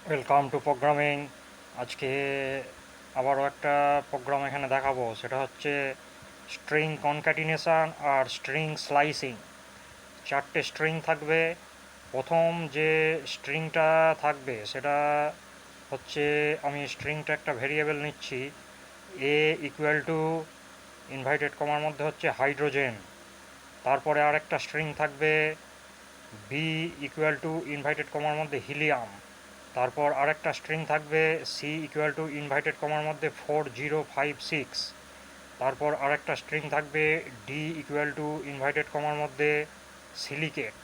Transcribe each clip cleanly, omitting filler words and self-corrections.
Welcome to programming. আজকে আবারও একটা প্রোগ্রাম এখানে দেখাবো, সেটা হচ্ছে স্ট্রিং কনক্যাটিনেশন আর স্ট্রিং স্লাইসিং। চারটে স্ট্রিং থাকবে। প্রথম যে স্ট্রিংটা থাকবে সেটা হচ্ছে, আমি স্ট্রিংটা একটা ভেরিয়েবল নিচ্ছি, এ ইকুয়াল টু ইনভাইটেড কমার মধ্যে হচ্ছে হাইড্রোজেন। তারপরে আরেকটা স্ট্রিং থাকবে, বি ইকুয়াল টু ইনভাইটেড কমার মধ্যে হিলিয়াম। তারপর আরেকটা স্ট্রিং থাকবে, সি ইকুয়াল টু ইনভাইটেড কমার মধ্যে 4056। তারপর আরেকটা স্ট্রিং থাকবে, ডি ইকুয়াল টু ইনভাইটেড কমার মধ্যে সিলিকেট,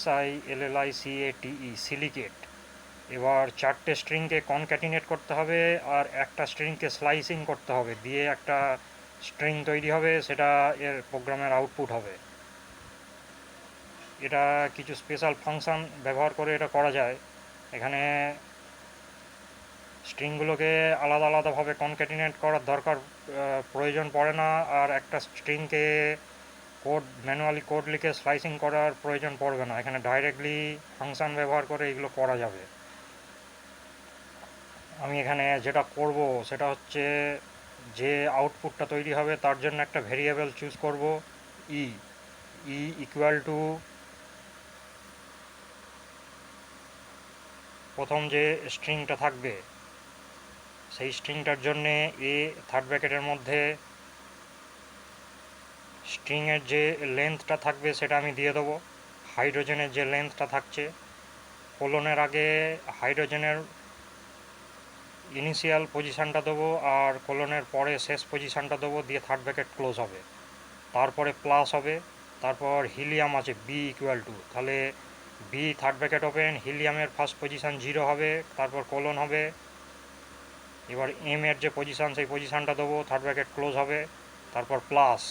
SILLICATE, সিলিকেট। এবার চারটে স্ট্রিংকে কনক্যাটিনেট করতে হবে আর একটা স্ট্রিংকে স্লাইসিং করতে হবে, দিয়ে একটা স্ট্রিং তৈরি হবে, সেটা এর প্রোগ্রামের আউটপুট হবে। এটা কিছু স্পেশাল ফাংশন ব্যবহার করে এটা করা যায়। এখানে স্ট্রিংগুলোকে আলাদা আলাদাভাবে কনক্যাটিনেট করার প্রয়োজন পড়ে না, আর একটা স্ট্রিংকে ম্যানুয়ালি কোড লিখে স্লাইসিং করার প্রয়োজন পড়বে না। এখানে ডাইরেক্টলি ফাংশন ব্যবহার করে এগুলো করা যাবে। আমি এখানে যেটা করব সেটা হচ্ছে, যে আউটপুটটা তৈরি হবে তার জন্য একটা ভেরিয়েবল চুজ করব, ই ই ইকুয়াল টু প্রথম যে স্ট্রিংটা থাকবে সেই স্ট্রিংটার জন্যে এ থার্ড ব্র্যাকেটের মধ্যে স্ট্রিংয়ের যে লেন্থটা থাকবে সেটা আমি দিয়ে দেবো। হাইড্রোজেনের যে লেন্থটা থাকছে, কোলনের আগে হাইড্রোজেনের ইনিশিয়াল পজিশানটা দেবো আর কোলনের পরে শেষ পজিশানটা দেবো, দিয়ে থার্ড ব্র্যাকেট ক্লোজ হবে। তারপরে প্লাস হবে। তারপর হিলিয়াম আছে বি ইকুয়াল টু, তাহলে বি থার্ড ব্র্যাকেট ওপেন, হিলিয়ামের ফার্স্ট পজিশান 0 হবে, তারপর কোলন হবে। এবার এম এর যে পজিশান সেই পজিশানটা দেবো, থার্ড ব্র্যাকেট ক্লোজ হবে, তারপর প্লাস।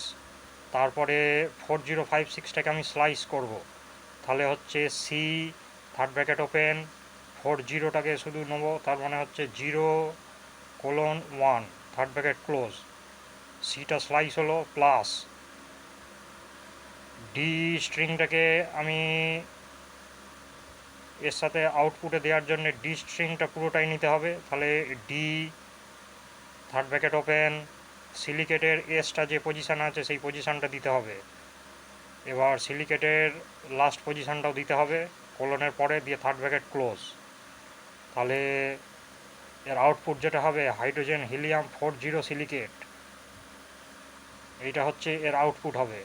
তারপরে 4056টাকে আমি স্লাইস করব, তাহলে হচ্ছে সি থার্ড ব্র্যাকেট ওপেন, 40টাকে শুধু নেবো, তার মানে হচ্ছে 0:1 থার্ড ব্র্যাকেট ক্লোজ, সিটা স্লাইস হলো, প্লাস ডি স্ট্রিংটাকে আমি এর সাথে আউটপুটে দেওয়ার জন্য ডি স্ট্রিংটা পুরোটাই নিতে হবে, তাহলে ডি থার্ড ব্র্যাকেট ওপেন, সিলিকেটের এসটা যে পজিশান আছে সেই পজিশানটা দিতে হবে। এবার সিলিকেটের লাস্ট পজিশানটাও দিতে হবে কোলনের পরে, দিয়ে থার্ড ব্র্যাকেট ক্লোজ। তাহলে এর আউটপুট যেটা হবে, হাইড্রোজেন হিলিয়াম 40 সিলিকেট, এইটা হচ্ছে এর আউটপুট হবে।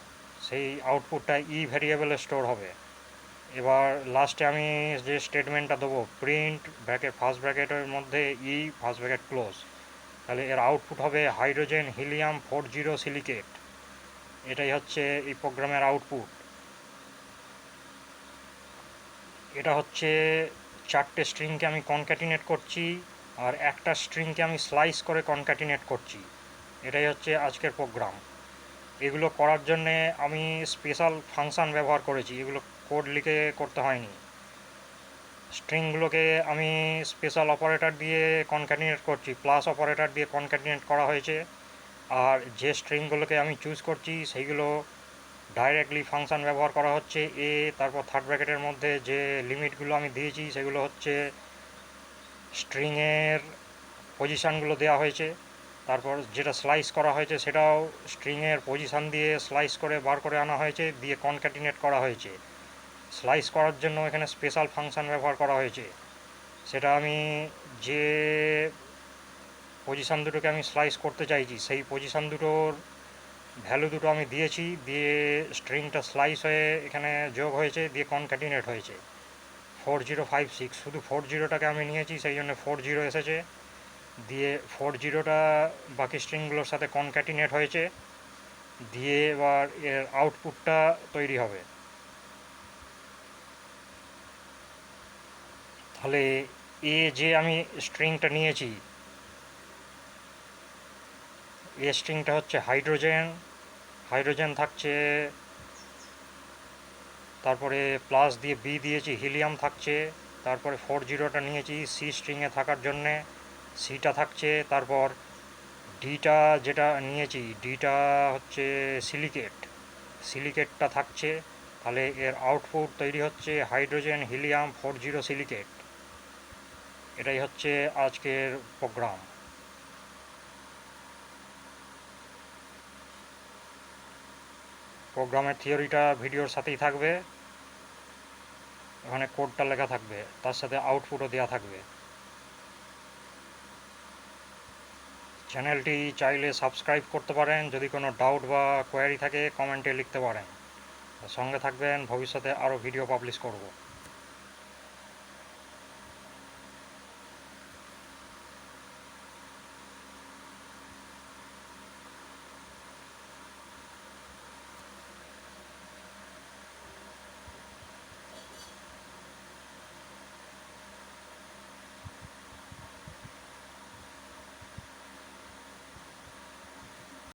সেই আউটপুটটা ই ভ্যারিয়েবলে স্টোর হবে। এবার লাস্টে আমি যে স্টেটমেন্টটা দেবো, প্রিন্ট ব্র্যাকেট ফার্স্ট ব্র্যাকেটের মধ্যে ই ফার্স্ট ব্র্যাকেট ক্লোজ, তাহলে এর আউটপুট হবে হাইড্রোজেন হিলিয়াম 40 সিলিকেট। এটাই হচ্ছে এই প্রোগ্রামের আউটপুট। এটা হচ্ছে চারটে স্ট্রিংকে আমি কনক্যাটিনেট করছি আর একটা স্ট্রিংকে আমি স্লাইস করে কনক্যাটিনেট করছি। এটাই হচ্ছে আজকের প্রোগ্রাম। এগুলো করার জন্যে আমি স্পেশাল ফাংশান ব্যবহার করেছি, এগুলো কোড লিখে করতে হয়নি। স্ট্রিংগুলোকে আমি স্পেশাল অপারেটর দিয়ে কনক্যাটিনেট করছি, প্লাস অপারেটর দিয়ে কনক্যাটিনেট করা হয়েছে। আর যে স্ট্রিংগুলোকে আমি চুজ করছি সেইগুলো ডাইরেক্টলি ফাংশান ব্যবহার করা হচ্ছে এ, তারপর থার্ড ব্র্যাকেটের মধ্যে যে লিমিটগুলো আমি দিয়েছি সেগুলো হচ্ছে স্ট্রিংয়ের পজিশানগুলো দেওয়া হয়েছে। তারপর যেটা স্লাইস করা হয়েছে সেটাও স্ট্রিংয়ের পজিশান দিয়ে স্লাইস করে বার করে আনা হয়েছে, দিয়ে কনক্যাটিনেট করা হয়েছে। স্লাইস করার জন্য এখানে স্পেশাল ফাংশান ব্যবহার করা হয়েছে, সেটা আমি যে পজিশান দুটোকে আমি স্লাইস করতে চাইছি সেই পজিশান দুটোর ভ্যালু দুটো আমি দিয়েছি, দিয়ে স্ট্রিংটা স্লাইস হয়ে এখানে যোগ হয়েছে, দিয়ে কনক্যাটিনেট হয়েছে 4056। শুধু 40টাকে আমি নিয়েছি সেই জন্য 40 এসেছে, দিয়ে 40টা বাকি স্ট্রিংগুলোর সাথে কনক্যাটিনেট হয়েছে, দিয়ে এবার এর আউটপুটটা তৈরি হবে। তাহলে এ যে আমি স্ট্রিংটা নিয়েছি, এ স্ট্রিংটা হচ্ছে হাইড্রোজেন, হাইড্রোজেন থাকছে, তারপরে প্লাস দিয়ে বি দিয়েছি, হিলিয়াম থাকছে, তারপরে 40টা নিয়েছি সি স্ট্রিংয়ে থাকার জন্যে, সিটা থাকছে, তারপর ডিটা যেটা নিয়েছি ডিটা হচ্ছে সিলিকেট, সিলিকেটটা থাকছে, তাহলে এর আউটপুট তৈরি হচ্ছে হাইড্রোজেন হিলিয়াম 40 সিলিকেট। এটাই হচ্ছে আজকের প্রোগ্রাম। প্রোগ্রামের থিওরিটা ভিডিওর সাথেই থাকবে, ওখানে কোডটা লেখা থাকবে, তার সাথে আউটপুটও দেওয়া থাকবে। চ্যানেলটি চাইলে সাবস্ক্রাইব করতে পারেন, যদি কোনো ডাউট বা কোয়ারি থাকে কমেন্টে লিখতে পারেন। সঙ্গে থাকবেন, ভবিষ্যতে আরও ভিডিও পাবলিশ করব।